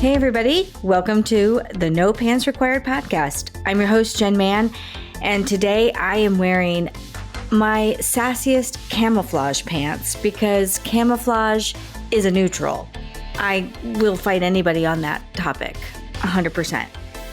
Hey everybody, welcome to the No Pants Required podcast. I'm your host, Jen Mann, and today I am wearing my sassiest camouflage pants because camouflage is a neutral. I will fight anybody on that topic, 100%.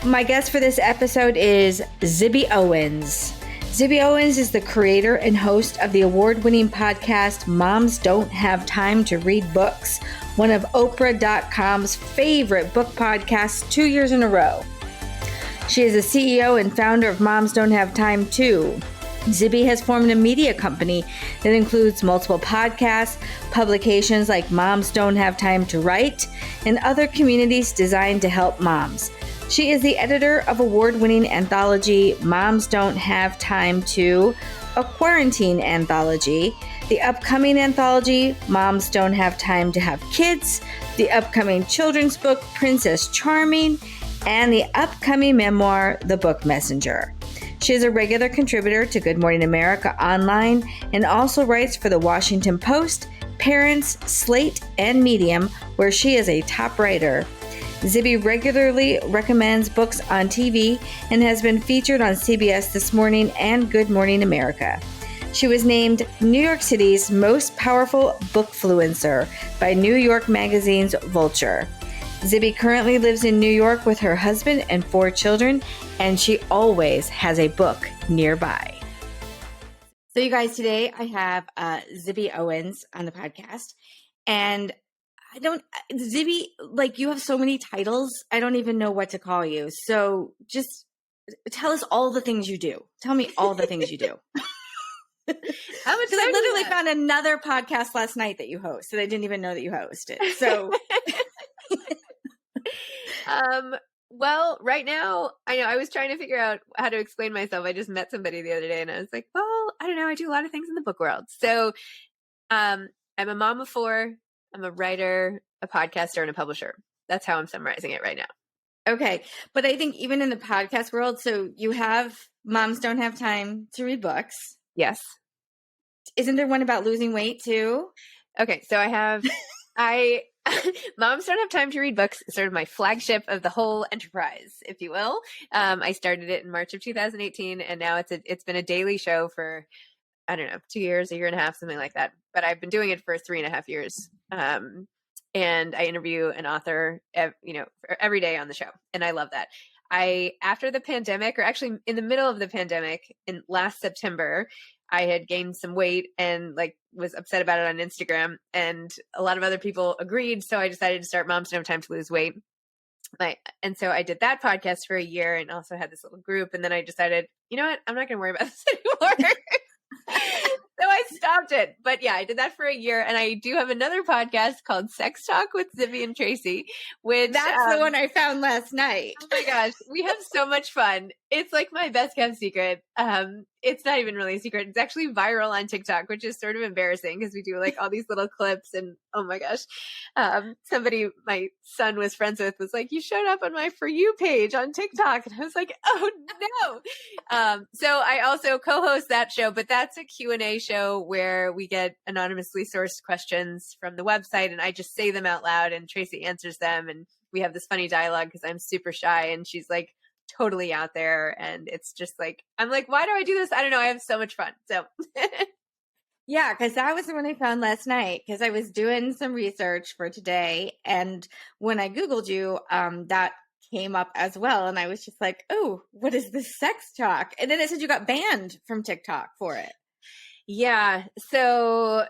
My guest for this episode is Zibby Owens. Zibby Owens is the creator and host of the award-winning podcast, Moms Don't Have Time to Read Books, one of Oprah.com's favorite book podcasts 2 years in a row. She is the CEO and founder of Moms Don't Have Time Too. Zibby has formed a media company that includes multiple podcasts, publications like Moms Don't Have Time to Write, and other communities designed to help moms. She is the editor of award-winning anthology Moms Don't Have Time To, a quarantine anthology, the upcoming anthology Moms Don't Have Time to Have Kids, the upcoming children's book Princess Charming, and the upcoming memoir The Book Messenger. She is a regular contributor to Good Morning America Online and also writes for the Washington Post, Parents, Slate, and Medium, where she is a top writer. Zibby regularly recommends books on TV and has been featured on CBS This Morning and Good Morning America. She was named New York City's most powerful Book-Fluencer by New York Magazine's Vulture. Zibby currently lives in New York with her husband and 4 children, and she always has a book nearby. So you guys, today I have Zibby Owens on the podcast, and Zibby, like, you have so many titles, I don't even know what to call you. So just tell us all the things you do. Tell me all the things you do. How much? I literally found another podcast last night that you host that I didn't even know that you hosted. So, well, right now, I know I was trying to figure out how to explain myself. I just met somebody the other day and I was like, well, I don't know. I do a lot of things in the book world. So, I'm a mom of 4. I'm a writer, a podcaster, and a publisher. That's how I'm summarizing it right now. Okay. But I think even in the podcast world, so you have Moms Don't Have Time to Read Books. Yes. Isn't there one about losing weight too? Okay. So Moms Don't Have Time to Read Books is sort of my flagship of the whole enterprise, if you will. I started it in March of 2018, and now it's been a daily show for, I don't know, 2 years, a year and a half, something like that. But I've been doing it for 3.5 years. And I interview an author, every day on the show. And I love that. After the pandemic, or actually in the middle of the pandemic in last September, I had gained some weight and was upset about it on Instagram, and a lot of other people agreed. So I decided to start Moms Don't Have Time to Lose Weight. And so I did that podcast for a year and also had this little group. And then I decided, you know what? I'm not going to worry about this anymore. So I stopped it. But yeah, I did that for a year. And I do have another podcast called Sex Talk with Zibby and Tracy, which that's the one I found last night. Oh my gosh. We have so much fun. It's like my best kept secret. It's not even really a secret. It's actually viral on TikTok, which is sort of embarrassing because we do all these little clips, and oh my gosh. Somebody my son was friends with was like, you showed up on my For You page on TikTok. And I was like, oh no. So I also co-host that show, but that's a Q&A show where we get anonymously sourced questions from the website and I just say them out loud and Tracy answers them. And we have this funny dialogue because I'm super shy and she's totally out there. And it's just I'm like, why do I do this? I don't know. I have so much fun. So yeah, because that was the one I found last night because I was doing some research for today. And when I Googled you, that came up as well. And I was just like, oh, what is this sex talk? And then it said you got banned from TikTok for it. Yeah. So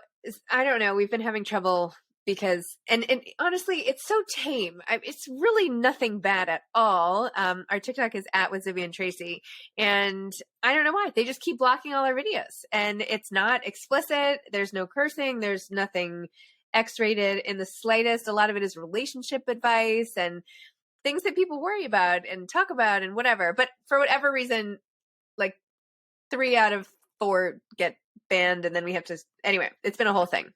I don't know. We've been having trouble because, and honestly, it's so tame. It's really nothing bad at all. Our TikTok is @with Zibby and Tracy, and I don't know why they just keep blocking all our videos, and it's not explicit. There's no cursing. There's nothing X-rated in the slightest. A lot of it is relationship advice and things that people worry about and talk about and whatever. But for whatever reason, 3 out of 4 get banned, and then we have to. Anyway, it's been a whole thing.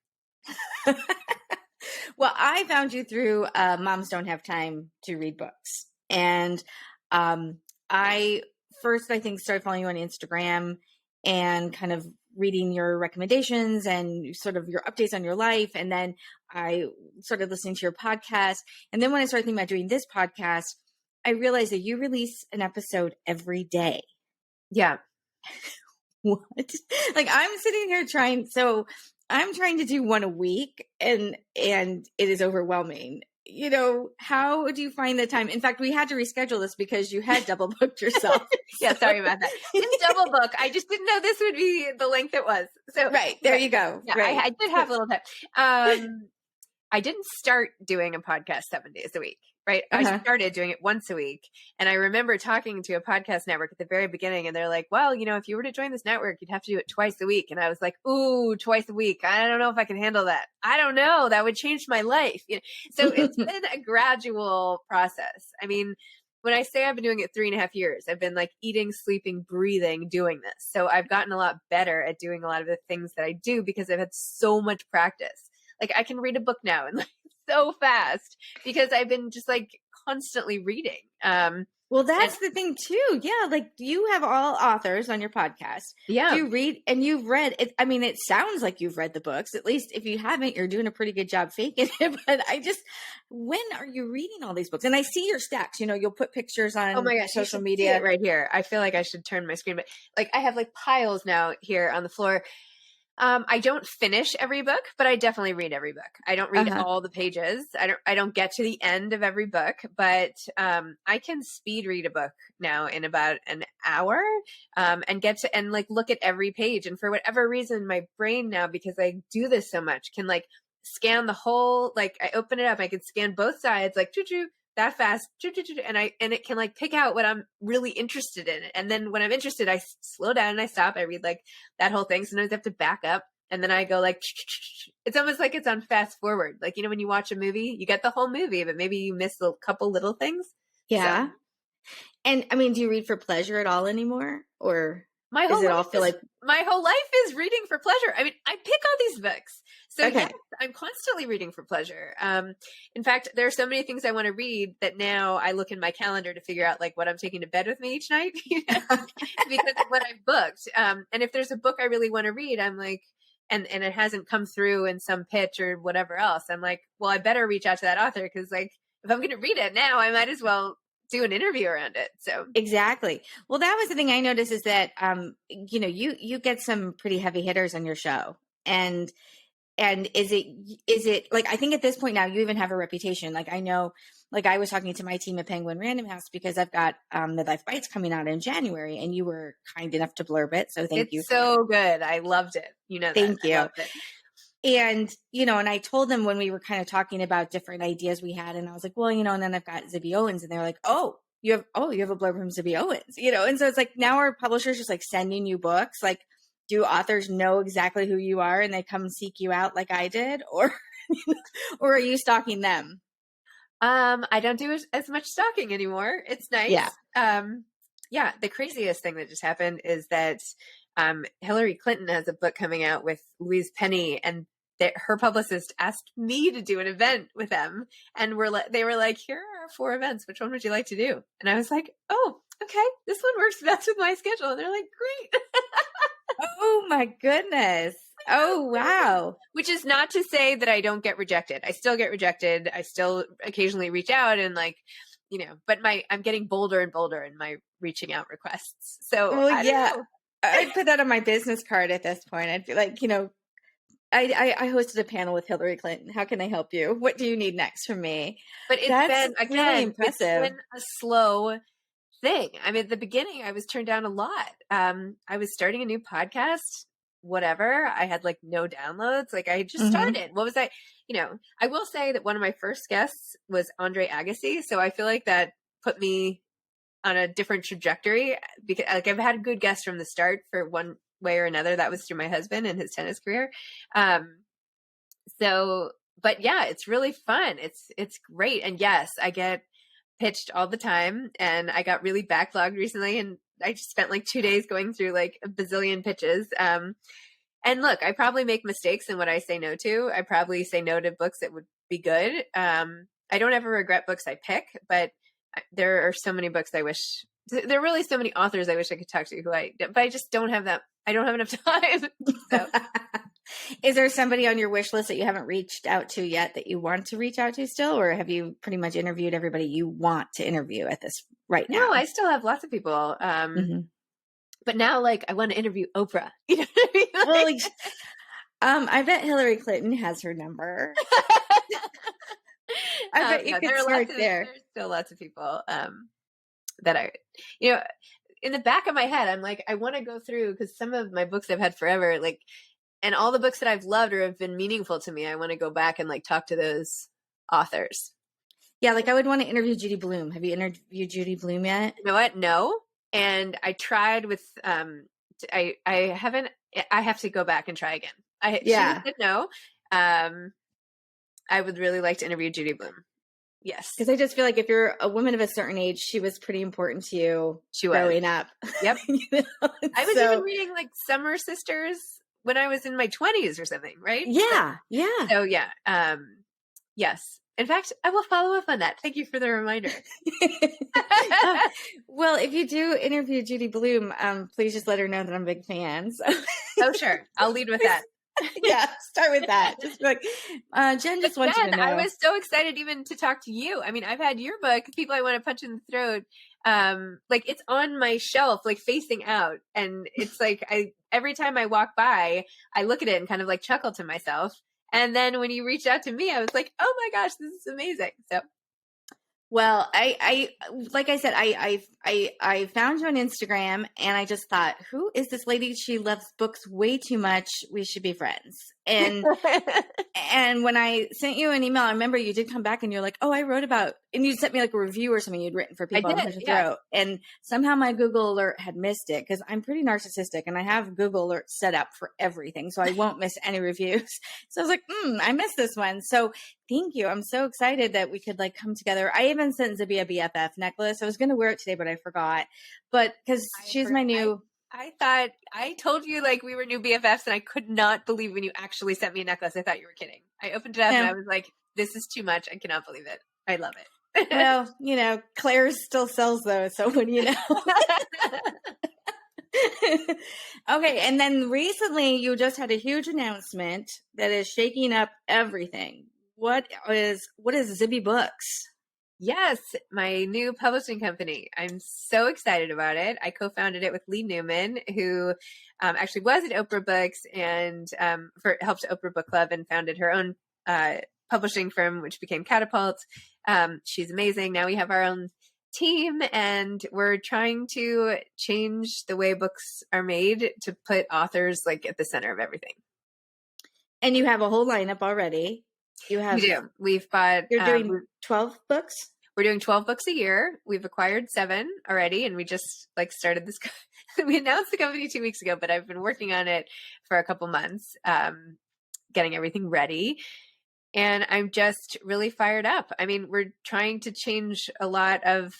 Well, I found you through Moms Don't Have Time to Read Books. And I first, I think, started following you on Instagram and kind of reading your recommendations and sort of your updates on your life. And then I started listening to your podcast. And then when I started thinking about doing this podcast, I realized that you release an episode every day. Yeah. What? Like I'm sitting here I'm trying to do one a week and it is overwhelming. You know, how do you find the time? In fact, we had to reschedule this because you had double booked yourself. Yeah, sorry about that. Didn't double book. I just didn't know this would be the length it was. So right, there you go. Yeah, right. I did have a little time. I didn't start doing a podcast 7 days a week, right? I started doing it once a week. And I remember talking to a podcast network at the very beginning, and they're like, well, you know, if you were to join this network, you'd have to do it twice a week. And I was like, ooh, twice a week. I don't know if I can handle that. I don't know. That would change my life. You know? So it's been a gradual process. I mean, when I say I've been doing it 3.5 years, I've been like eating, sleeping, breathing, doing this. So I've gotten a lot better at doing a lot of the things that I do because I've had so much practice. Like I can read a book now and like so fast because I've been just like constantly reading. Well, that's the thing too. Yeah. Like you have all authors on your podcast. Yeah. You read and you've read it. I mean, it sounds like you've read the books. At least if you haven't, you're doing a pretty good job faking it. But when are you reading all these books? And I see your stacks, you know, you'll put pictures on social media right here. I feel like I should turn my screen, but like I have like piles now here on the floor. I don't finish every book, but I definitely read every book. I don't read all the pages. I don't get to the end of every book, but I can speed read a book now in about an hour, and get to and like look at every page. And for whatever reason, my brain now, because I do this so much, can like scan the whole. Like I open it up, I can scan both sides, like choo-choo, that fast, and it can like pick out what I'm really interested in. And then when I'm interested, I slow down and I stop. I read like that whole thing. Sometimes I have to back up and then I go like, it's almost like it's on fast forward. Like, you know, when you watch a movie, you get the whole movie, but maybe you miss a couple little things. Yeah. So. And I mean, do you read for pleasure at all anymore? Or my whole life is reading for pleasure. I mean, I pick all these books. So yes, I'm constantly reading for pleasure. In fact, there are so many things I want to read that now I look in my calendar to figure out like what I'm taking to bed with me each night, you know, because of what I've booked. And if there's a book I really want to read, I'm like, and it hasn't come through in some pitch or whatever else, I'm like, well, I better reach out to that author because like if I'm going to read it now, I might as well do an interview around it. So exactly. Well, that was the thing I noticed is that, you know, you get some pretty heavy hitters on your show, and is it like, I think at this point now you even have a reputation. Like I know, like I was talking to my team at Penguin Random House because I've got Midlife Bites coming out in January, and you were kind enough to blurb it. So thank you. It's so good. I loved it. You know, thank you. I loved it. And, you know, and I told them when we were kind of talking about different ideas we had, and I was like, well, you know, and then I've got Zibby Owens, and they're like, you have a blurb from Zibby Owens, you know? And so it's like, now our publishers just like sending you books. Like, do authors know exactly who you are and they come seek you out like I did? Or are you stalking them? I don't do as much stalking anymore. It's nice. Yeah. The craziest thing that just happened is that Hillary Clinton has a book coming out with Louise Penny, and her publicist asked me to do an event with them, and they were like, here are 4 events. Which one would you like to do? And I was like, oh, okay, this one works best with my schedule. And they're like, great. Oh my goodness. Oh, wow. Which is not to say that I don't get rejected. I still get rejected. I still occasionally reach out and like, you know, but I'm getting bolder and bolder in my reaching out requests. So I don't know. I'd put that on my business card at this point. I'd be like, you know, I hosted a panel with Hillary Clinton. How can I help you? What do you need next from me? But really impressive. It's been a slow thing. I mean, at the beginning, I was turned down a lot. I was starting a new podcast, whatever. I had like no downloads. Like I just started. What was I? You know, I will say that one of my first guests was Andre Agassi. So I feel like that put me on a different trajectory because like I've had good guests from the start for one way or another. That was through my husband and his tennis career. But yeah, it's really fun. It's great. And yes, I get pitched all the time, and I got really backlogged recently, and I just spent like 2 days going through like a bazillion pitches. And look, I probably make mistakes in what I say no to. I probably say no to books that would be good. I don't ever regret books I pick, but there are so many books there are really so many authors I wish I could talk to but I just don't have that I don't have enough time. So Is there somebody on your wish list that you haven't reached out to yet that you want to reach out to still, or have you pretty much interviewed everybody you want to interview at this right now? no, I still have lots of people. But now, like, I want to interview Oprah. You know what I mean? Well, I bet Hillary Clinton has her number. I bet you could start there. There's still lots of people that I, you know, in the back of my head, I'm like, I want to go through, because some of my books I've had forever, like, and all the books that I've loved or have been meaningful to me, I want to go back and like talk to those authors. Yeah, like I would want to interview Judy Blume. Have you interviewed Judy Blume yet? You know what? No. And I tried with I haven't. I have to go back and try again. She said no. I would really like to interview Judy Blume. Yes, because I just feel like if you're a woman of a certain age, she was pretty important to you. She was growing up. Yep. You know? I was even reading like Summer Sisters when I was in my 20s or something, right? Yeah, So yeah, yes. In fact, I will follow up on that. Thank you for the reminder. Well, if you do interview Judy Blume, please just let her know that I'm a big fan. So. Oh, sure. I'll lead with that. Yeah, start with that. Just like, Jen just wants you to know. I was so excited even to talk to you. I mean, I've had your book, People I Want to Punch in the Throat. Like it's on my shelf, like facing out. And it's like, every time I walk by, I look at it and kind of like chuckle to myself. And then when you reached out to me, I was like, oh my gosh, this is amazing. So. Well, I like I said, I found you on Instagram and I just thought, who is this lady? She loves books way too much. We should be friends. And and when I sent you an email, I remember you did come back and you're like, oh, I wrote about, and you sent me like a review or something you'd written for People on the Throat. And somehow my Google alert had missed it because I'm pretty narcissistic and I have Google alerts set up for everything. So I won't miss any reviews. So I was like, I missed this one. So thank you. I'm so excited that we could like come together. I even sent Zibby a BFF necklace. I was going to wear it today, but I forgot. But because she's my new... I thought I told you like we were new BFFs and I could not believe when you actually sent me a necklace. I thought you were kidding. I opened it up and I was like, this is too much. I cannot believe it. I love it. Well, you know, Claire's still sells those. So what do you know? Okay. And then recently you just had a huge announcement that is shaking up everything. What is Zibby Books? Yes, my new publishing company. I'm so excited about it. I co-founded it with Lee Newman, who actually was at Oprah Books and helped Oprah Book Club and founded her own publishing firm, which became Catapult. She's amazing. Now we have our own team and we're trying to change the way books are made to put authors like at the center of everything. And you have a whole lineup already. We do. We've got. You're doing 12 books? We're doing 12 books a year. We've acquired 7 already, and we just like started this. We announced the company 2 weeks ago, but I've been working on it for a couple months, getting everything ready. And I'm just really fired up. I mean, we're trying to change a lot of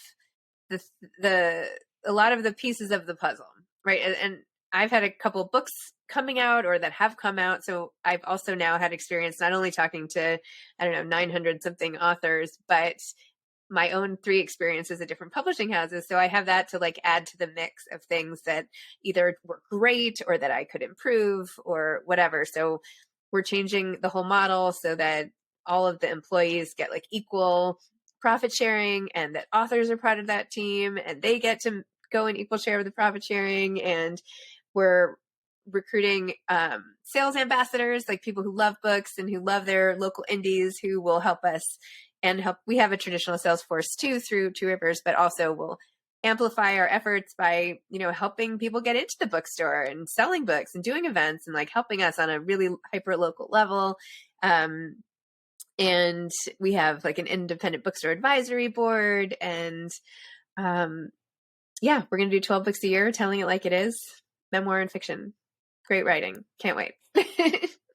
the pieces of the puzzle, right? And I've had a couple of books coming out or that have come out. So I've also now had experience not only talking to, 900 something authors, but my own 3 experiences at different publishing houses. So I have that to like add to the mix of things that either were great or that I could improve or whatever. So we're changing the whole model so that all of the employees get like equal profit sharing and that authors are part of that team and they get to go in equal share of the profit sharing. And we're recruiting sales ambassadors, like people who love books and who love their local indies who will help us and help. We have a traditional sales force too through Two Rivers, but also will amplify our efforts by, helping people get into the bookstore and selling books and doing events and like helping us on a really hyper local level. And we have like an independent bookstore advisory board and we're going to do 12 books a year, telling it like it is. Memoir and fiction. Great writing. Can't wait.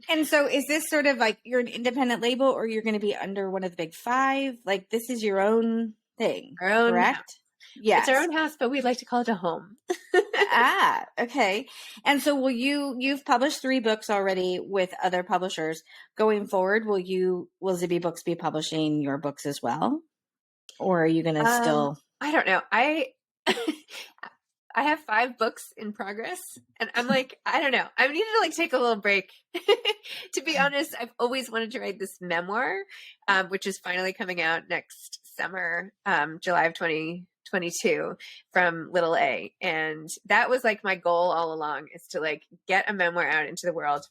And so is this sort of like you're an independent label or you're going to be under one of the big 5? Like this is your own thing, correct? Yeah. It's our own house, but we'd like to call it a home. Okay. And so you've published 3 books already with other publishers. Going forward, will Zibby Books be publishing your books as well? Or are you going to still? I don't know. I have 5 books in progress, and I'm like, I don't know. I needed to like take a little break. To be honest, I've always wanted to write this memoir, which is finally coming out next summer, July of 2022, from Little A. And that was like my goal all along, is to like get a memoir out into the world.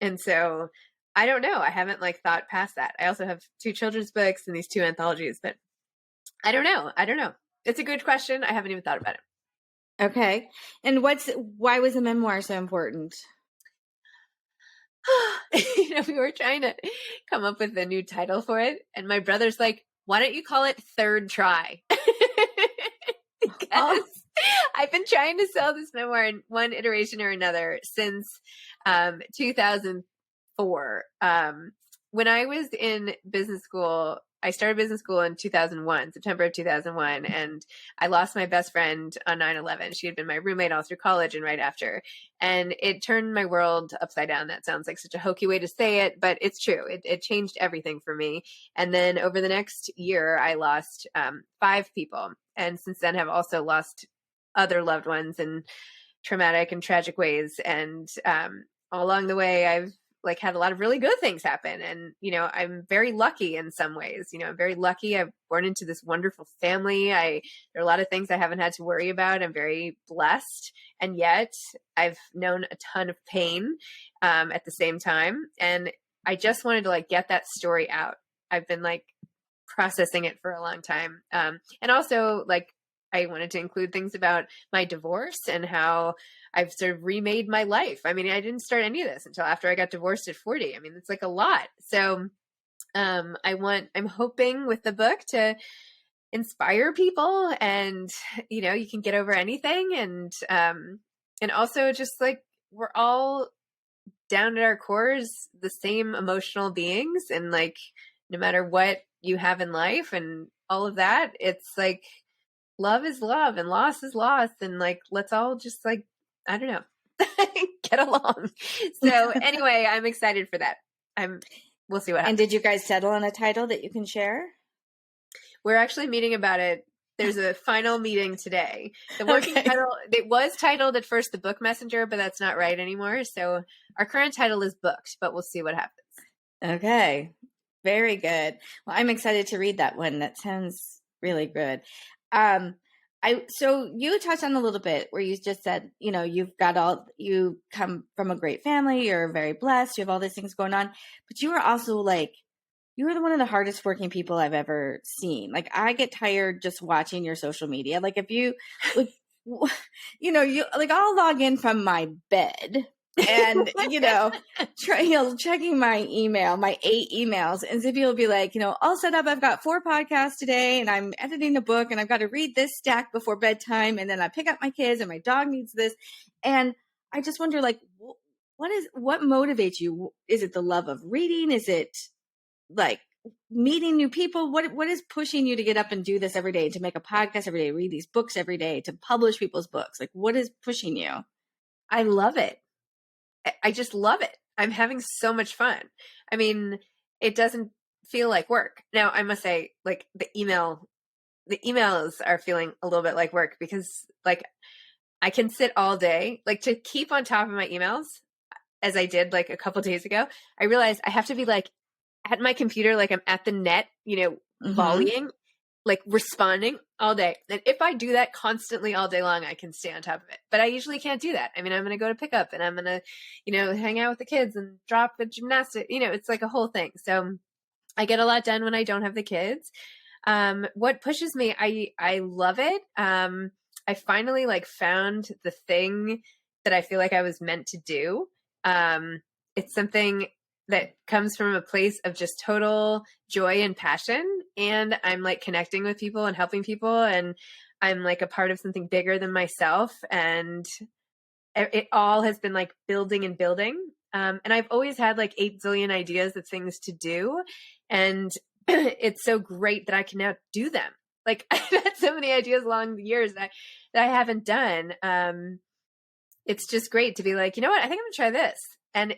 And so I don't know. I haven't like thought past that. I also have 2 children's books and these 2 anthologies, but I don't know. It's a good question. I haven't even thought about it. Okay. And why was a memoir so important? We were trying to come up with a new title for it. And my brother's like, why don't you call it Third Try? Because I've been trying to sell this memoir in one iteration or another since 2004. When I was in business school, I started business school in 2001, September of 2001, and I lost my best friend on 9/11. She had been my roommate all through college and right after, and it turned my world upside down. That sounds like such a hokey way to say it, but it's true. It changed everything for me. And then over the next year, I lost 5 people, and since then have also lost other loved ones in traumatic and tragic ways. And all along the way, I've like had a lot of really good things happen. And, I'm very lucky in some ways. I'm very lucky. I've born into this wonderful family. There are a lot of things I haven't had to worry about. I'm very blessed. And yet I've known a ton of pain at the same time. And I just wanted to like get that story out. I've been like processing it for a long time. And also like, I wanted to include things about my divorce and how I've sort of remade my life. I mean, I didn't start any of this until after I got divorced at 40. I mean, it's like a lot. So I'm hoping with the book to inspire people, and, you can get over anything. And also just like, we're all down at our cores, the same emotional beings. And like, no matter what you have in life and all of that, it's like, love is love and loss is loss. And like, let's all just like, I don't know, get along. So anyway, I'm excited for that. We'll see what happens. And did you guys settle on a title that you can share? We're actually meeting about it. There's a final meeting today. The working title, it was titled at first The Book Messenger, but that's not right anymore. So our current title is Booked, but we'll see what happens. Okay. Very good. Well, I'm excited to read that one. That sounds really good. So you touched on a little bit where you just said, you come from a great family, you're very blessed, you have all these things going on, but you were also like, you were one of the hardest working people I've ever seen. like, I get tired just watching your social media. Like if you, like, you like, I'll log in from my bed and, checking my email, my 8 emails, and Zibby will be like, all set up. I've got 4 podcasts today and I'm editing a book and I've got to read this stack before bedtime. And then I pick up my kids and my dog needs this. And I just wonder, like, what motivates you? Is it the love of reading? Is it like meeting new people? What is pushing you to get up and do this every day, to make a podcast every day, read these books every day, to publish people's books? Like, what is pushing you? I love it. I just love it. I'm having so much fun. I mean, it doesn't feel like work. Now, I must say, like, the emails are feeling a little bit like work, because like I can sit all day, like, to keep on top of my emails, as I did like a couple days ago. I realized I have to be like at my computer, like I'm at the net, volleying, like responding all day. And if I do that constantly all day long, I can stay on top of it. But I usually can't do that. I mean, I'm going to go to pickup and I'm going to, hang out with the kids and drop the gymnastic. It's like a whole thing. So I get a lot done when I don't have the kids. What pushes me? I love it. I finally like found the thing that I feel like I was meant to do. It's something that comes from a place of just total joy and passion. And I'm like connecting with people and helping people. And I'm like a part of something bigger than myself. And it all has been like building and building. And I've always had like 8 zillion ideas of things to do. And it's so great that I can now do them. Like I've had so many ideas along the years that I haven't done. It's just great to be like, you know what, I think I'm gonna try this. And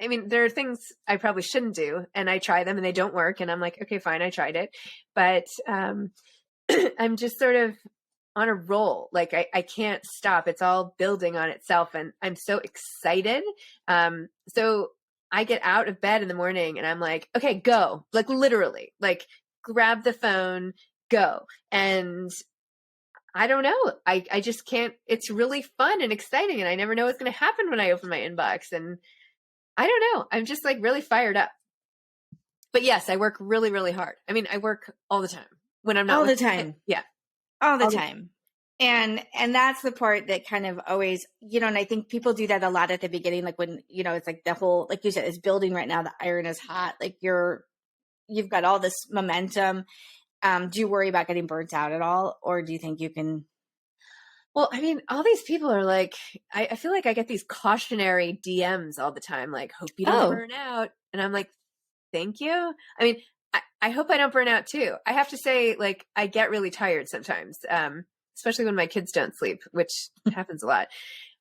I mean, there are things I probably shouldn't do, and I try them and they don't work. And I'm like, okay, fine, I tried it. But I'm just sort of on a roll. Like I can't stop. It's all building on itself. And I'm so excited. So I get out of bed in the morning and I'm like, okay, go. Like literally, like grab the phone, go. And I don't know. I just can't. It's really fun and exciting. And I never know what's going to happen when I open my inbox. And I don't know. I'm just like really fired up. But yes, I work really, really hard. I mean, I work all the time when I'm not all the time. Yeah. All the time. And that's the part that kind of always, you know, and I think people do that a lot at the beginning, like when, you know, it's like the whole, like you said, it's building right now. The iron is hot. Like you've got all this momentum. Do you worry about getting burnt out at all? Or do you think you can? Well, I mean, all these people are like, I feel like I get these cautionary DMs all the time, like, hope you don't burn out. And I'm like, thank you. I mean, I hope I don't burn out too. I have to say, like, I get really tired sometimes, especially when my kids don't sleep, which happens a lot.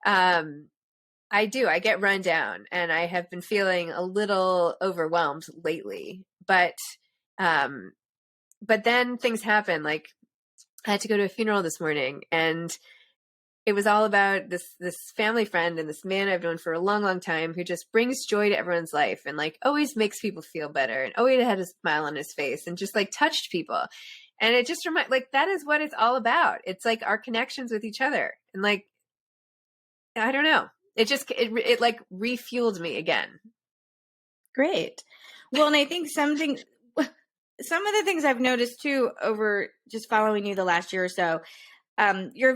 I do. I get run down and I have been feeling a little overwhelmed lately, but then things happen. Like I had to go to a funeral this morning and it was all about this family friend and this man I've known for a long, long time who just brings joy to everyone's life and like always makes people feel better and always had a smile on his face and just like touched people. And it just like that is what it's all about. It's like our connections with each other. And like, I don't know. It just, it like refueled me again. Great. Well, and I think some of the things I've noticed too over just following you the last year or so, you're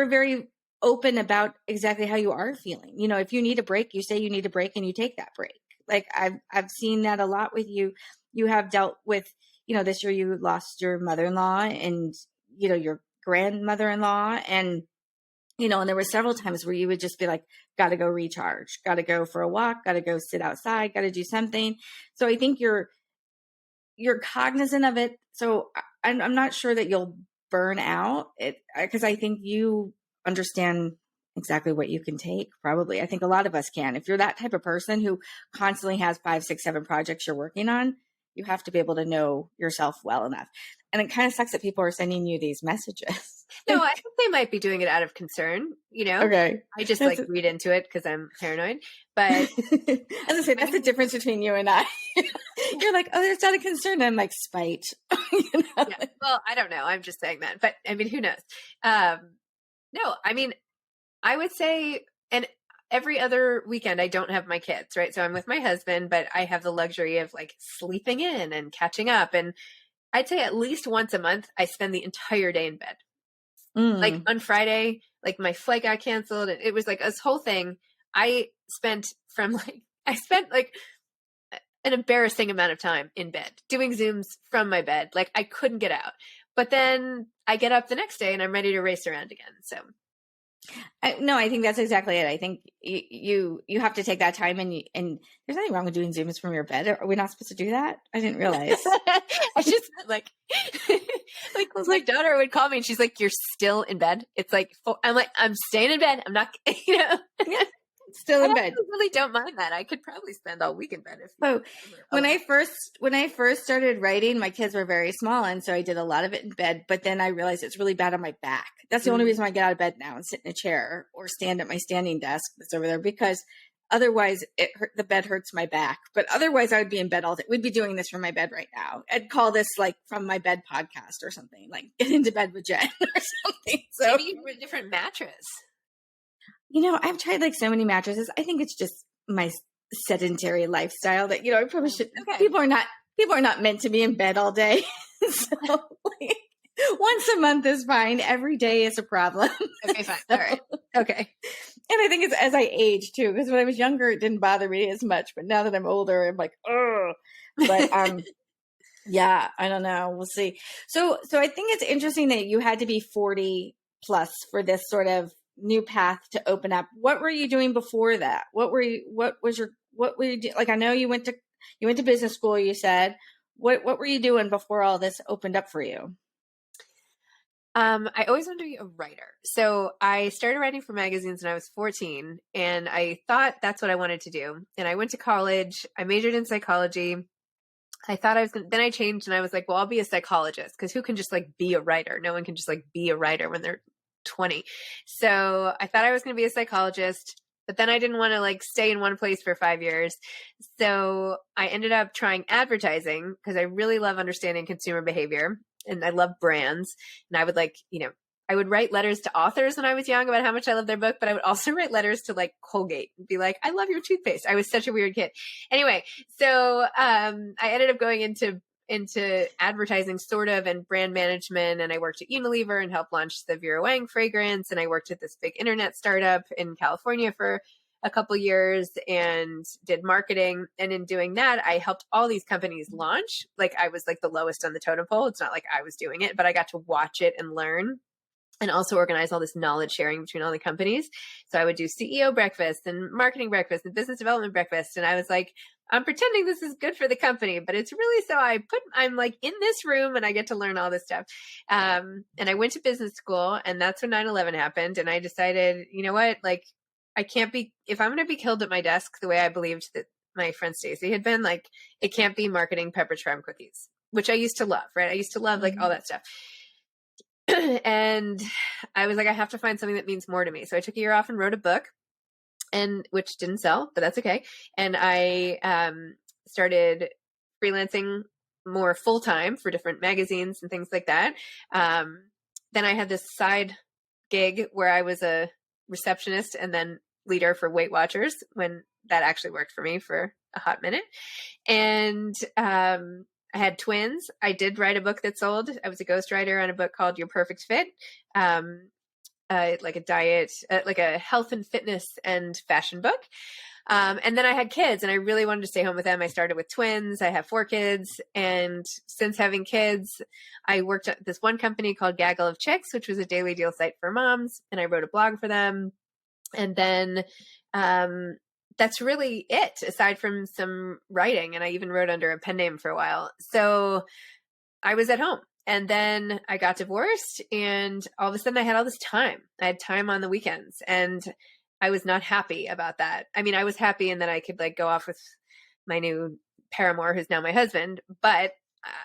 very open about exactly how you are feeling. You know, if you need a break, you say you need a break and you take that break. Like I've seen that a lot with you. You have dealt with, you know, this year you lost your mother-in-law and, you know, your grandmother-in-law and, you know, and there were several times where you would just be like, got to go recharge, got to go for a walk, got to go sit outside, got to do something. So I think you're cognizant of it. So I'm not sure that you'll burn out because I think you understand exactly what you can take. Probably. I think a lot of us can. If you're that type of person who constantly has 5, 6, 7 projects you're working on, you have to be able to know yourself well enough. And it kind of sucks that people are sending you these messages. No, I think they might be doing it out of concern, you know? Okay. I just like read into it because I'm paranoid. But I was gonna say that's the difference between you and I. You're like, oh, there's not a concern. I'm like, spite. You know? Yeah. Well, I don't know. I'm just saying that. But I mean, who knows? No, I mean, I would say, and every other weekend I don't have my kids, right? So I'm with my husband, but I have the luxury of like sleeping in and catching up. And I'd say at least once a month, I spend the entire day in bed. Like on Friday, like my flight got canceled and it was like this whole thing. I spent like an embarrassing amount of time in bed doing Zooms from my bed. Like I couldn't get out, but then I get up the next day and I'm ready to race around again. So no, I think that's exactly it. I think you have to take that time and there's nothing wrong with doing Zooms from your bed. Are we not supposed to do that? I didn't realize. I just like my daughter would call me and she's like, you're still in bed. It's like, I'm like, I'm staying in bed. I'm not, you know, still in bed. I really don't mind that. I could probably spend all week in bed. When I first started writing, my kids were very small. And so I did a lot of it in bed, but then I realized it's really bad on my back. That's the only reason I get out of bed now and sit in a chair or stand at my standing desk that's over there, because otherwise the bed hurts my back. But otherwise I would be in bed all day. We'd be doing this from my bed right now. I'd call this like from my bed podcast or something, like get into bed with Jen or something. So maybe you have a different mattress. You know, I've tried like so many mattresses. I think it's just my sedentary lifestyle that, you know, I probably should. Okay. People are not meant to be in bed all day. So like, once a month is fine. Every day is a problem. Okay, fine. All right. Okay. And I think it's as I age too, because when I was younger, it didn't bother me as much. But now that I'm older, I'm like, oh. But yeah, I don't know. We'll see. So I think it's interesting that you had to be 40 plus for this sort of new path to open up. What were you doing before that? What were you doing? Like, I know you went to business school, you said. What were you doing before all this opened up for you? I always wanted to be a writer. So I started writing for magazines when I was 14 and I thought that's what I wanted to do. And I went to college. I majored in psychology. I thought I was going to, then I changed and I was like, well, I'll be a psychologist, because who can just like be a writer? No one can just like be a writer when they're 20. So I thought I was going to be a psychologist, but then I didn't want to like stay in one place for 5 years. So I ended up trying advertising, because I really love understanding consumer behavior and I love brands. And I would like, I would write letters to authors when I was young about how much I loved their book, but I would also write letters to like Colgate and be like, I love your toothpaste. I was such a weird kid. Anyway, so I ended up going into advertising sort of, and brand management. And I worked at Unilever and helped launch the Vera Wang fragrance. And I worked at this big internet startup in California for a couple years and did marketing. And in doing that, I helped all these companies launch. Like I was like the lowest on the totem pole. It's not like I was doing it, but I got to watch it and learn, and also organize all this knowledge sharing between all the companies. So I would do CEO breakfast and marketing breakfast and business development breakfast. And I was like, I'm pretending this is good for the company, but it's really so I'm like in this room and I get to learn all this stuff. And I went to business school, and that's when 9/11 happened. And I decided, you know what, like I can't be, if I'm going to be killed at my desk the way I believed that my friend Stacy had been, like, it can't be marketing Pepperidge Farm cookies, which I used to love, right? I used to love like all that stuff. And I was like, I have to find something that means more to me. So I took a year off and wrote a book, and which didn't sell, but that's okay. And I started freelancing more full time for different magazines and things like that. Then I had this side gig where I was a receptionist and then leader for Weight Watchers, when that actually worked for me for a hot minute. And I had twins. I did write a book that sold. I was a ghostwriter on a book called Your Perfect Fit, like a diet, like a health and fitness and fashion book. And then I had kids, and I really wanted to stay home with them. I started with twins. I have 4 kids. And since having kids, I worked at this one company called Gaggle of Chicks, which was a daily deal site for moms. And I wrote a blog for them. And then that's really it, aside from some writing. And I even wrote under a pen name for a while. So I was at home. And then I got divorced, and all of a sudden I had all this time. I had time on the weekends, and I was not happy about that. I mean, I was happy in that I could like go off with my new paramour, who's now my husband, but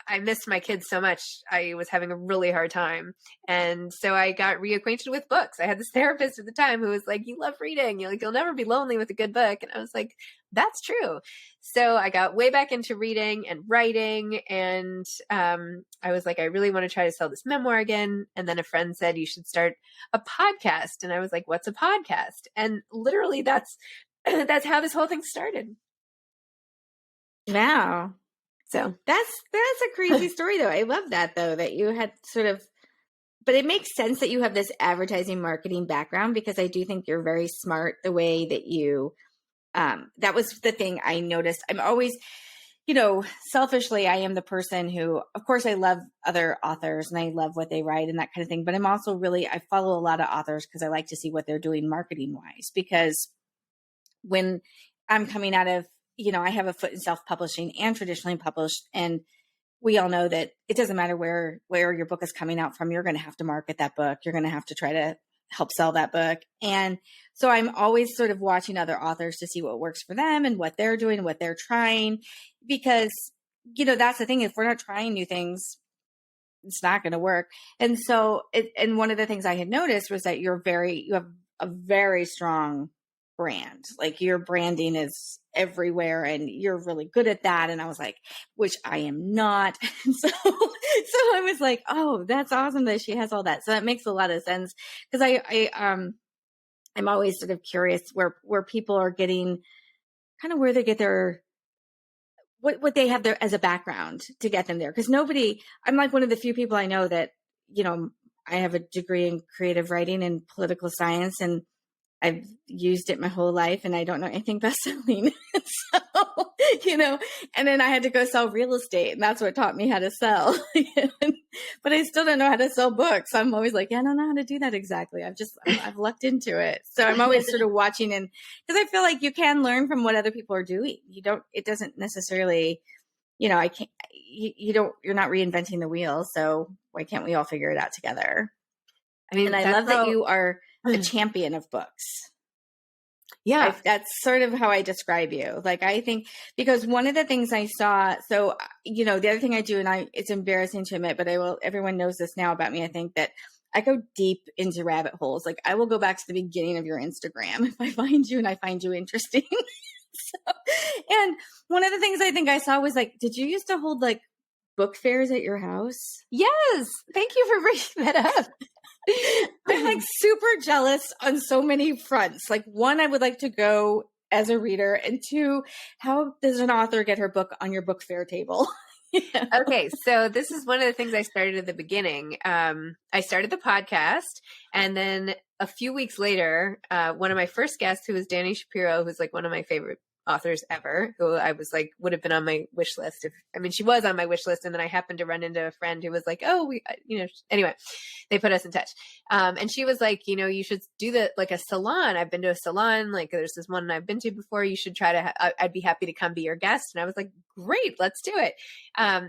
I missed my kids so much. I was having a really hard time. And so I got reacquainted with books. I had this therapist at the time who was like, you love reading. You'll never be lonely with a good book. And I was like, that's true. So I got way back into reading and writing. And I was like, I really want to try to sell this memoir again. And then a friend said, you should start a podcast. And I was like, what's a podcast? And literally that's how this whole thing started. Wow. So that's a crazy story, though. I love that, though, that you had sort of, but it makes sense that you have this advertising marketing background, because I do think you're very smart the way that you, that was the thing I noticed. I'm always, selfishly, I am the person who, of course, I love other authors and I love what they write and that kind of thing. But I'm also I follow a lot of authors because I like to see what they're doing marketing wise, because when I'm coming out of, I have a foot in self-publishing and traditionally published. And we all know that it doesn't matter where your book is coming out from. You're going to have to market that book. You're going to have to try to help sell that book. And so I'm always sort of watching other authors to see what works for them and what they're doing, what they're trying, because, that's the thing. If we're not trying new things, it's not going to work. And so, and one of the things I had noticed was that you have a very strong brand. Like your branding is everywhere and you're really good at that. And I was like, which I am not. And so I was like, oh, that's awesome that she has all that. So that makes a lot of sense, because I'm always sort of curious where people are getting, kind of where they get their, what they have there as a background to get them there. Because I'm like one of the few people I know that, I have a degree in creative writing and political science, and I've used it my whole life, and I don't know anything about selling. So, and then I had to go sell real estate, and that's what taught me how to sell. But I still don't know how to sell books. I'm always like, I don't know how to do that exactly. I've lucked into it. So I'm always sort of watching, and because I feel like you can learn from what other people are doing. It doesn't necessarily, you're not reinventing the wheel. So why can't we all figure it out together? I mean, and I love that you are a champion of books. Yeah. That's sort of how I describe you. Like, I think, because one of the things I saw, so, the other thing I do, and it's embarrassing to admit, but everyone knows this now about me. I think that I go deep into rabbit holes. Like, I will go back to the beginning of your Instagram if I find you and I find you interesting. And one of the things I think I saw was like, did you used to hold like book fairs at your house? Yes. Thank you for bringing that up. I'm like super jealous on so many fronts. Like, one, I would like to go as a reader, and two, how does an author get her book on your book fair table? Okay, so this is one of the things I started at the beginning. I started the podcast, and then a few weeks later, one of my first guests, who was Dani Shapiro, who's like one of my favorite authors ever, who I was like, would have been on my wish list. She was on my wish list. And then I happened to run into a friend who was like, oh, anyway, they put us in touch. And she was like, you should do like a salon. I've been to a salon. Like, there's this one I've been to before. You should try to, I'd be happy to come be your guest. And I was like, great, let's do it.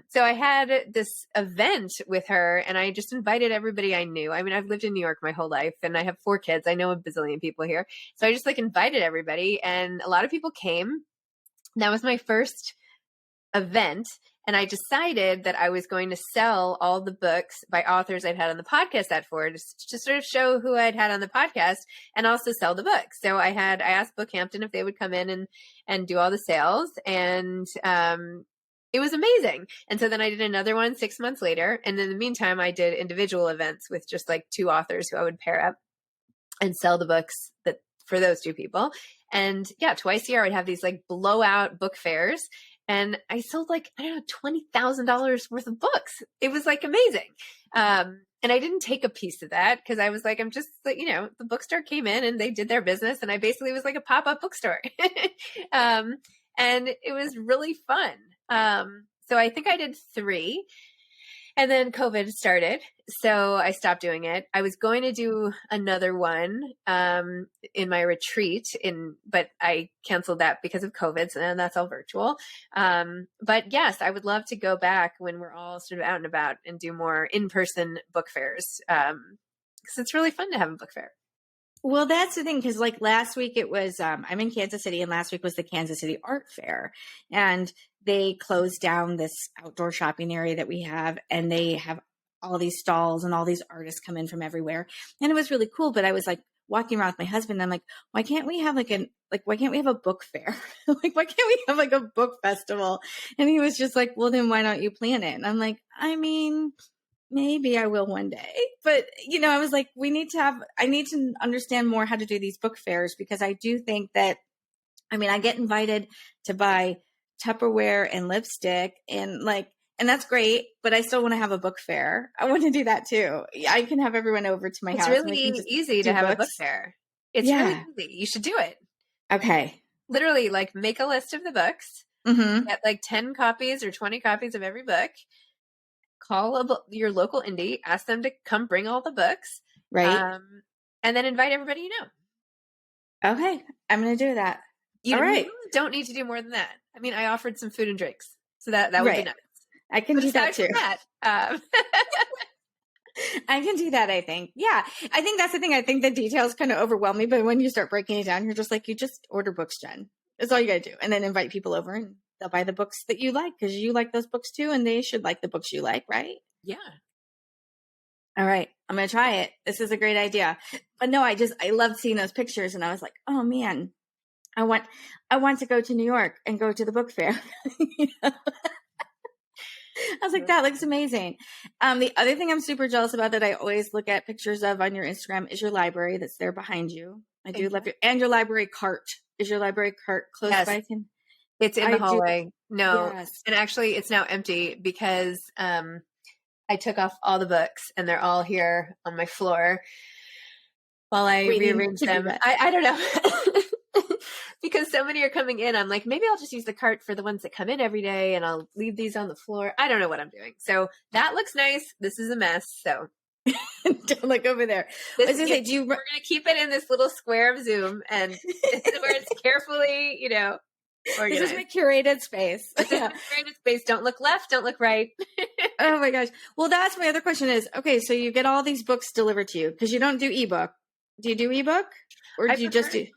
So I had this event with her, and I just invited everybody I knew. I've lived in New York my whole life, and I have 4 kids. I know a bazillion people here. So I just like invited everybody, and a lot of people came. That was my first event. And I decided that I was going to sell all the books by authors I'd had on the podcast just to sort of show who I'd had on the podcast, and also sell the books. So I asked Bookhampton if they would come in and do all the sales. And, it was amazing. And so then I did another one 6 months later. And in the meantime, I did individual events with just like 2 authors who I would pair up and sell the books for those 2 people. And yeah, twice a year I would have these like blowout book fairs. And I sold like, I don't know, $20,000 worth of books. It was like amazing. And I didn't take a piece of that because I was like, I'm just like, the bookstore came in and they did their business. And I basically was like a pop-up bookstore. And it was really fun. So I think I did 3. And then COVID started, so I stopped doing it. I was going to do another one in my retreat, but I canceled that because of COVID, so then that's all virtual. But yes, I would love to go back when we're all sort of out and about and do more in-person book fairs, because it's really fun to have a book fair. Well, that's the thing, because like last week it was, I'm in Kansas City, and last week was the Kansas City Art Fair, and they closed down this outdoor shopping area that we have, and they have all these stalls and all these artists come in from everywhere. And it was really cool. But I was like walking around with my husband, and I'm like, why can't we have why can't we have a book fair? Like, why can't we have like a book festival? And he was just like, well, then why don't you plan it? And I'm like, maybe I will one day. But, I was like, I need to understand more how to do these book fairs, because I do think that, I get invited to buy Tupperware and lipstick and that's great, but I still want to have a book fair. I want to do that too. I can have everyone over to my house. It's really easy to have a book fair. It's really easy. You should do it. Okay. Literally, like, make a list of the books, get like 10 copies or 20 copies of every book, call your local indie, ask them to come bring all the books. Right. And then invite everybody you know. Okay. I'm going to do that. You don't need to do more than that. I offered some food and drinks, so that would be nice. I can do that too. I can do that, I think. Yeah. I think that's the thing. I think the details kind of overwhelm me, but when you start breaking it down, you're just like, you just order books, Jen. That's all you got to do. And then invite people over, and they'll buy the books that you like, because you like those books too, and they should like the books you like, right? Yeah. All right. I'm going to try it. This is a great idea. But no, I loved seeing those pictures, and I was like, oh man, I want to go to New York and go to the book fair. I was like, that looks amazing. The other thing I'm super jealous about that I always look at pictures of on your Instagram is your library that's there behind you. I do love your library cart. Is your library cart close by? It's in the hallway. No. Yes. And actually it's now empty because I took off all the books, and they're all here on my floor while I rearrange them. I don't know. Because so many are coming in, I'm like, maybe I'll just use the cart for the ones that come in every day, and I'll leave these on the floor. I don't know what I'm doing. So that looks nice. This is a mess. So don't look over there. We're going to keep it in this little square of Zoom, and where it's carefully, organized. This is my curated space. Curated space. Don't look left. Don't look right. Oh my gosh. Well, that's my other question is, okay, so you get all these books delivered to you because you don't do ebook. Do you do ebook, or do you just do?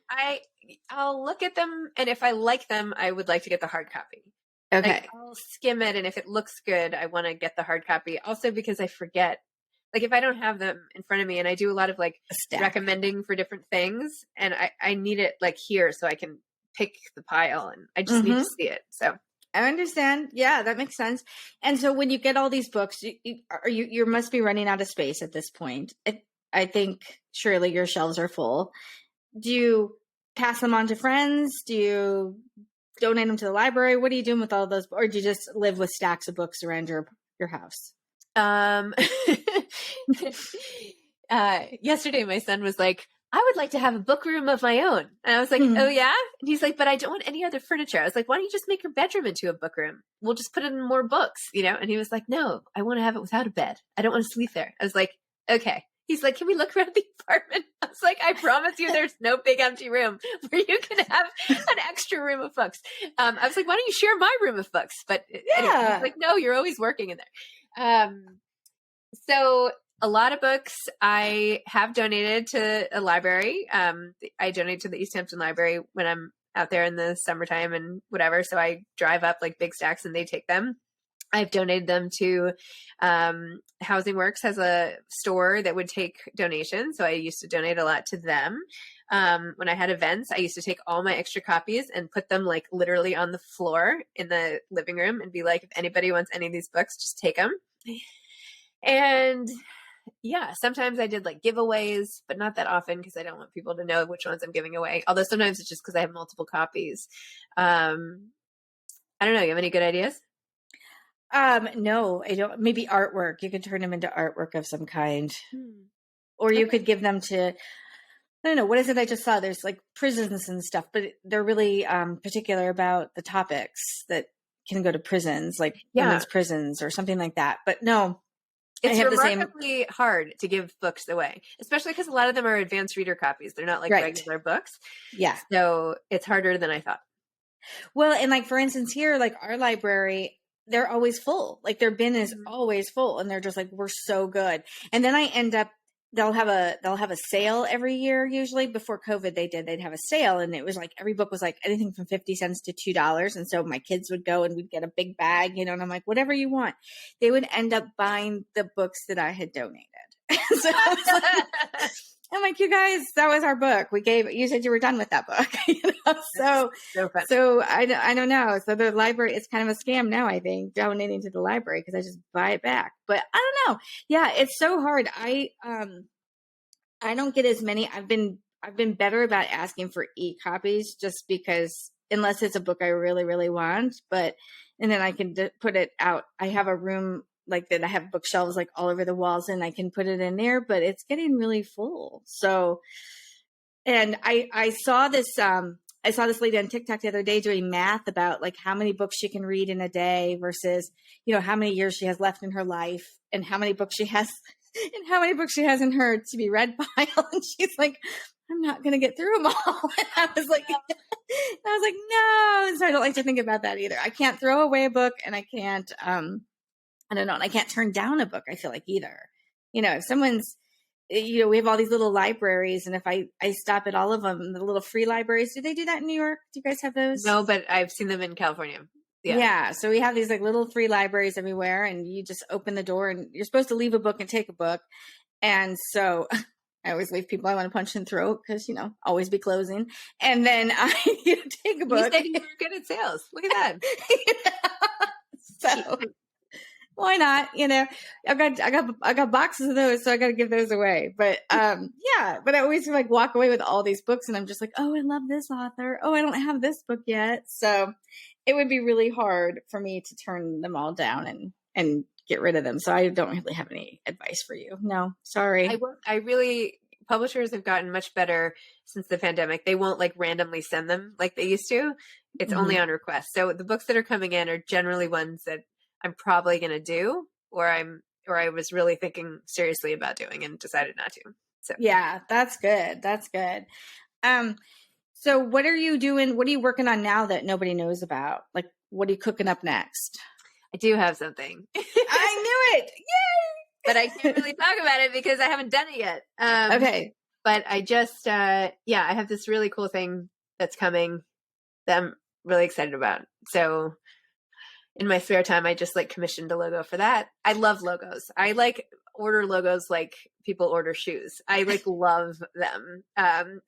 I'll look at them, and if I like them, I would like to get the hard copy. Okay. Like, I'll skim it, and if it looks good, I want to get the hard copy. Also, because I forget. Like, if I don't have them in front of me, and I do a lot of like recommending for different things, and I need it like here so I can pick the pile, and I just need to see it. So I understand. Yeah, that makes sense. And so when you get all these books, you must be running out of space at this point. I think surely your shelves are full. Do you pass them on to friends? Do you donate them to the library? What are you doing with all those? Or do you just live with stacks of books around your house? Yesterday my son was like, I would like to have a book room of my own. And I was like, oh yeah? And he's like, but I don't want any other furniture. I was like, why don't you just make your bedroom into a book room? We'll just put in more books, you know? And he was like, no, I want to have it without a bed. I don't want to sleep there. I was like, okay. He's like, can we look around the apartment? I was like, I promise you there's no big empty room where you can have an extra room of books. I was like, why don't you share my room of books? But anyway, he's like, no, you're always working in there. So a lot of books I have donated to a library. I donate to the East Hampton Library when I'm out there in the summertime and whatever. So I drive up like big stacks and they take them. I've donated them to Housing Works has a store that would take donations. So I used to donate a lot to them. When I had events, I used to take all my extra copies and put them like literally on the floor in the living room and be like, if anybody wants any of these books, just take them. And yeah, sometimes I did like giveaways, but not that often because I don't want people to know which ones I'm giving away. Although sometimes it's just because I have multiple copies. I don't know. You have any good ideas? No, I don't. Maybe artwork. You could turn them into artwork of some kind, or you could give them to, I don't know. What is it I just saw? There's like prisons and stuff, but they're really particular about the topics that can go to prisons, like women's prisons or something like that. But no, it's remarkably hard to give books away, especially because a lot of them are advanced reader copies. They're not like regular books. Yeah. So it's harder than I thought. Well, and like, for instance, here, like our library, they're always full. Like their bin is always full, and they're just like, we're so good. And then I end up, they'll have a sale every year. Usually before COVID, they'd have a sale, and it was like every book was like anything from 50 cents to $2. And so my kids would go and we'd get a big bag, you know, and I'm like, whatever you want. They would end up buying the books that I had donated. So I'm like, you guys, that was our book. You said you were done with that book. You know? So I don't know. So the library, it's kind of a scam now, I think, donating to the library because I just buy it back. But I don't know. Yeah, it's so hard. I don't get as many. I've been better about asking for e-copies just because unless it's a book I really, really want, and then I can put it out. I have a room like that. I have bookshelves like all over the walls and I can put it in there, but it's getting really full. So, and I saw this lady on TikTok the other day doing math about like how many books she can read in a day versus, you know, how many years she has left in her life and how many books she has in her to be read pile. And she's like, I'm not going to get through them all. And I was like, no. And so I don't like to think about that either. I can't throw away a book and I can't, I don't know. And I can't turn down a book, I feel like, either. You know, if someone's, you know, we have all these little libraries, and if I stop at all of them, the little free libraries, do they do that in New York? Do you guys have those? No, but I've seen them in California. Yeah. So we have these like little free libraries everywhere, and you just open the door and you're supposed to leave a book and take a book. And so I always leave people I want to punch in the throat because, you know, always be closing. And then I take a book. You said you were good at sales. Look at that. So why not? You know, I got boxes of those, so I got to give those away. But yeah, but I always like walk away with all these books, and I'm just like, oh, I love this author. Oh, I don't have this book yet. So it would be really hard for me to turn them all down and get rid of them. So I don't really have any advice for you. No, sorry. Publishers have gotten much better since the pandemic. They won't like randomly send them like they used to. It's only on request. So the books that are coming in are generally ones that I'm probably going to do, or I was really thinking seriously about doing and decided not to. So yeah, that's good. That's good. So what are you doing? What are you working on now that nobody knows about? Like, what are you cooking up next? I do have something. I knew it. Yay! But I can't really talk about it because I haven't done it yet. Okay. But I just, I have this really cool thing that's coming that I'm really excited about. So in my spare time, I just like commissioned a logo for that. I love logos. I like order logos like people order shoes. I like love them.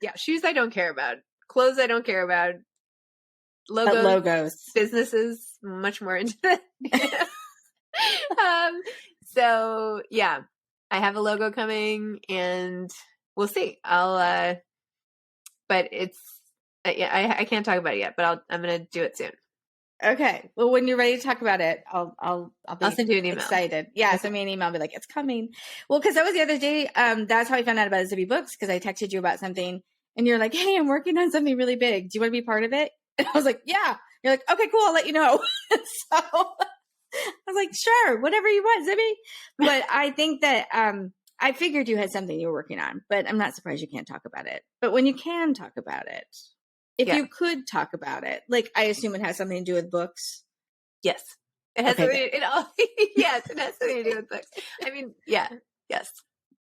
Yeah, shoes I don't care about. Clothes I don't care about. But logos. Businesses, much more into that. So yeah, I have a logo coming and we'll see. But it's, yeah, I can't talk about it yet, but I'm going to do it soon. Okay. Well, when you're ready to talk about it, I'll be send you an email. Excited. Yeah. Send me an email. I'll be like, it's coming. Well, cause that was the other day. That's how I found out about Zibby Books. Cause I texted you about something and you're like, hey, I'm working on something really big. Do you want to be part of it? And I was like, yeah. You're like, okay, cool. I'll let you know. So I was like, sure, whatever you want, Zibby. But I think that, I figured you had something you were working on, but I'm not surprised you can't talk about it. But when you can talk about it, if you could talk about it, like I assume it has something to do with books. Yes. It has something, yes, it has something to do with books. I mean, yes.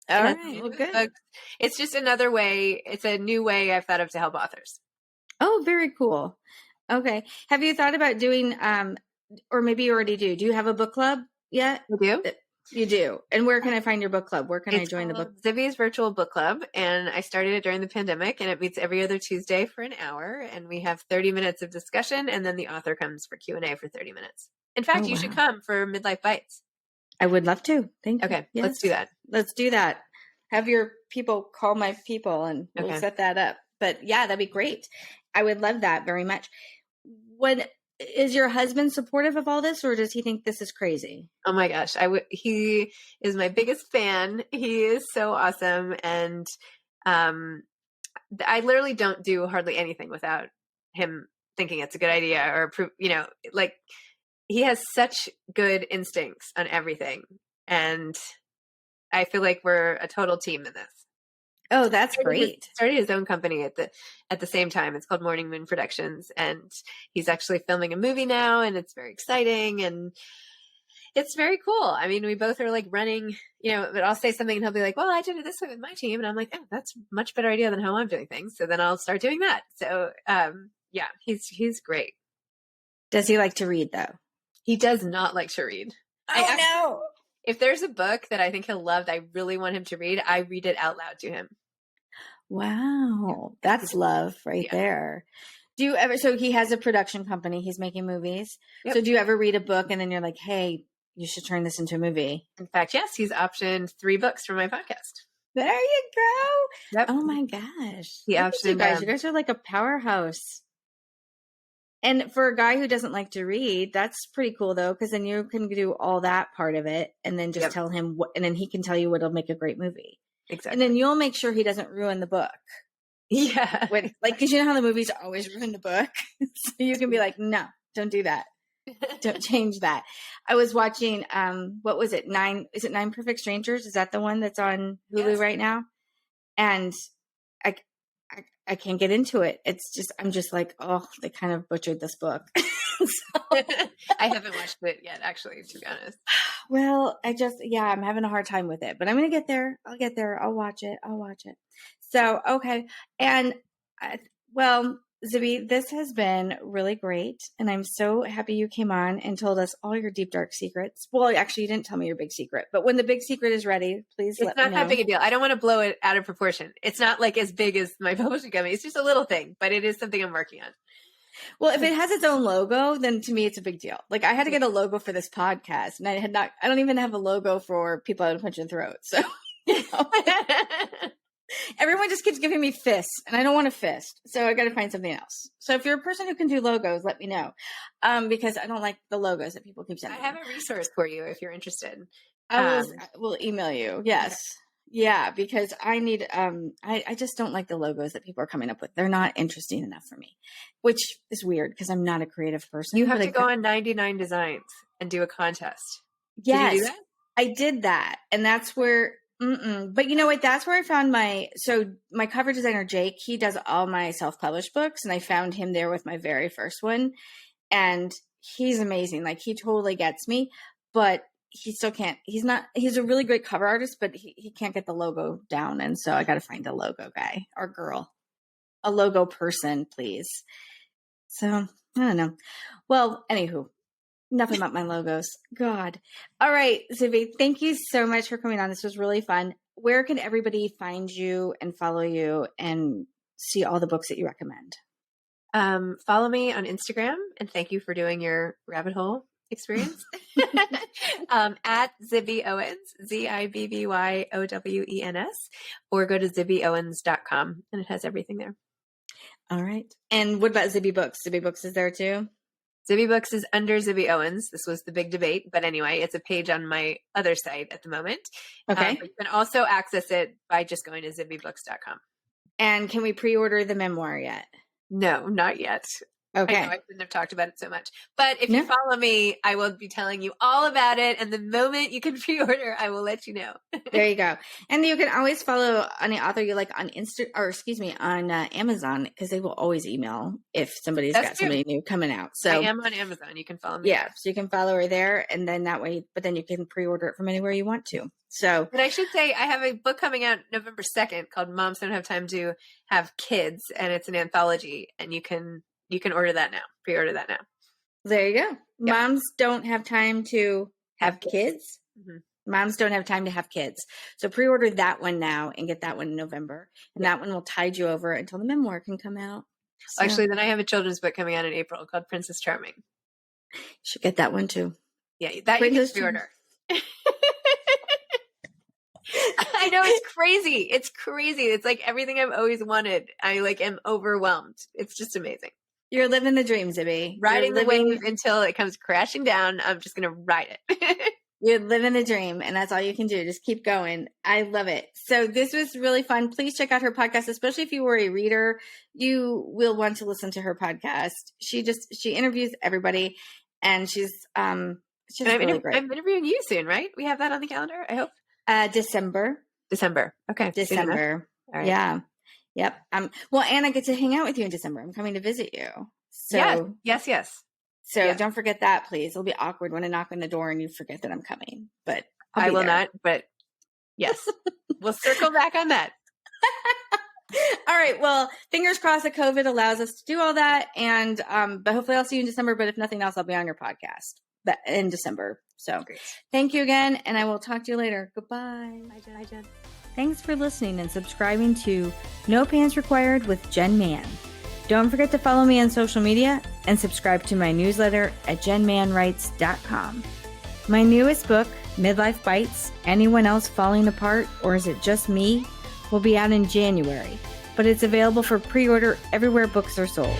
All right. Well, good. Books. It's just another way. It's a new way I've thought of to help authors. Oh, very cool. Okay. Have you thought about doing, or maybe you already do. Do you have a book club yet? I do. You do. And where can I find your book club? Where can I join the book? Zibby's virtual book club. And I started it during the pandemic and it meets every other Tuesday for an hour. And we have 30 minutes of discussion. And then the author comes for Q&A for 30 minutes. In fact, you should come for Midlife Bites. I would love to. Thank you. Okay. Yes. Let's do that. Let's do that. Have your people call my people and we'll set that up. But yeah, that'd be great. I would love that very much. Is your husband supportive of all this, or does he think this is crazy? Oh my gosh. He is my biggest fan. He is so awesome. And I literally don't do hardly anything without him thinking it's a good idea or, like he has such good instincts on everything. And I feel like we're a total team in this. Oh, that's great. Started his own company at the same time. It's called Morning Moon Productions, and he's actually filming a movie now, and it's very exciting and it's very cool. I mean, we both are like running, but I'll say something and he'll be like, well, I did it this way with my team. And I'm like, oh, that's a much better idea than how I'm doing things. So then I'll start doing that. So, yeah, he's great. Does he like to read though? He does not like to read. Oh, no. If there's a book that I think he'll love, that I really want him to read, I read it out loud to him. Wow. That's love right there. Do you ever, so he has a production company, he's making movies. Yep. So do you ever read a book and then you're like, hey, you should turn this into a movie? In fact, yes, he's optioned 3 books for my podcast. There you go. Yep. Oh my gosh. He optioned, you guys are like a powerhouse. And for a guy who doesn't like to read, that's pretty cool though, because then you can do all that part of it and then just tell him what, and then he can tell you what'll make a great movie. Exactly. And then you'll make sure he doesn't ruin the book. Yeah. Because you know how the movies always ruin the book? So you can be like, no, don't do that. Don't change that. I was watching, what was it? Is it 9 Perfect Strangers? Is that the one that's on Hulu right now? And I can't get into it. I'm just like, oh, they kind of butchered this book. I haven't watched it yet, actually, to be honest. Well, I'm having a hard time with it, but I'm going to get there. I'll get there. I'll watch it. So, okay. And Zibby, this has been really great. And I'm so happy you came on and told us all your deep, dark secrets. Well, actually, you didn't tell me your big secret, but when the big secret is ready, please let me know. It's not that big a deal. I don't want to blow it out of proportion. It's not like as big as my publishing company. It's just a little thing, but it is something I'm working on. Well, if it has its own logo, then to me, it's a big deal. Like I had to get a logo for this podcast and I don't even have a logo for people out of punch and throat. So, everyone just keeps giving me fists and I don't want a fist. So I got to find something else. So if you're a person who can do logos, let me know. Because I don't like the logos that people keep sending. I have a resource for you if you're interested. I will email you. Yes. Yeah. Because I need, I just don't like the logos that people are coming up with. They're not interesting enough for me, which is weird because I'm not a creative person. You have to go on 99 Designs and do a contest. Yes. Did you do that? I did that. And that's where, but you know what? That's where I found my cover designer, Jake, he does all my self-published books. And I found him there with my very first one. And he's amazing. Like he totally gets me, but he still can't, he's a really great cover artist, but he can't get the logo down. And so I got to find a logo guy or girl. a logo person, please. So I don't know. Well, anywho, enough about my logos. God. All right, Zibby, thank you so much for coming on. This was really fun. Where can everybody find you and follow you and see all the books that you recommend? Follow me on Instagram, and thank you for doing your rabbit hole experience. At Zibby Owens, ZibbyoWens, or go to zibbyowens.com, and it has everything there. All right. And what about Zibby Books? Zibby Books is there too? Zibby Books is under Zibby Owens. This was the big debate, but anyway, it's a page on my other site at the moment. Okay. But you can also access it by just going to zibbybooks.com. And can we pre-order the memoir yet? No, not yet. Okay. I know I shouldn't have talked about it so much. But if you follow me, I will be telling you all about it. And the moment you can pre-order, I will let you know. There you go. And you can always follow any author you like on on Amazon, because they will always email if somebody's got somebody new coming out. So I am on Amazon. You can follow me. Yeah. So you can follow her there, and then that way, but then you can pre-order it from anywhere you want to. So, but I should say I have a book coming out November 2nd called Moms Don't Have Time to Have Kids. And it's an anthology, and you can order that now. Pre-order that now. There you go. Yep. Moms don't have time to have kids. Mm-hmm. Moms don't have time to have kids. So pre-order that one now and get that one in November. And that one will tide you over until the memoir can come out. So, actually, then I have a children's book coming out in April called Princess Charming. You should get that one too. Yeah, that Princess you can pre-order. I know, it's crazy. It's crazy. It's like everything I've always wanted. I am overwhelmed. It's just amazing. You're living the dream, Zibby. Riding the wave until it comes crashing down. I'm just going to ride it. You're living the dream, and that's all you can do. Just keep going. I love it. So this was really fun. Please check out her podcast, especially if you were a reader. You will want to listen to her podcast. She interviews everybody, and she's really great. I'm interviewing you soon, right? We have that on the calendar, I hope. December. Okay. December. All right. Yeah. Yep. Well, and I get to hang out with you in December. I'm coming to visit you. So yes. So don't forget that, please. It'll be awkward when I knock on the door and you forget that I'm coming, but I will not, but yes, we'll circle back on that. All right. Well, fingers crossed that COVID allows us to do all that. And, but hopefully I'll see you in December, but if nothing else, I'll be on your podcast in December. So great. Thank you again. And I will talk to you later. Goodbye. Bye, Jen. Thanks for listening and subscribing to No Pants Required with Jen Man. Don't forget to follow me on social media and subscribe to my newsletter at jenmanwrites.com. My newest book, Midlife Bites, Anyone Else Falling Apart, or Is It Just Me?, will be out in January, but it's available for pre-order everywhere books are sold.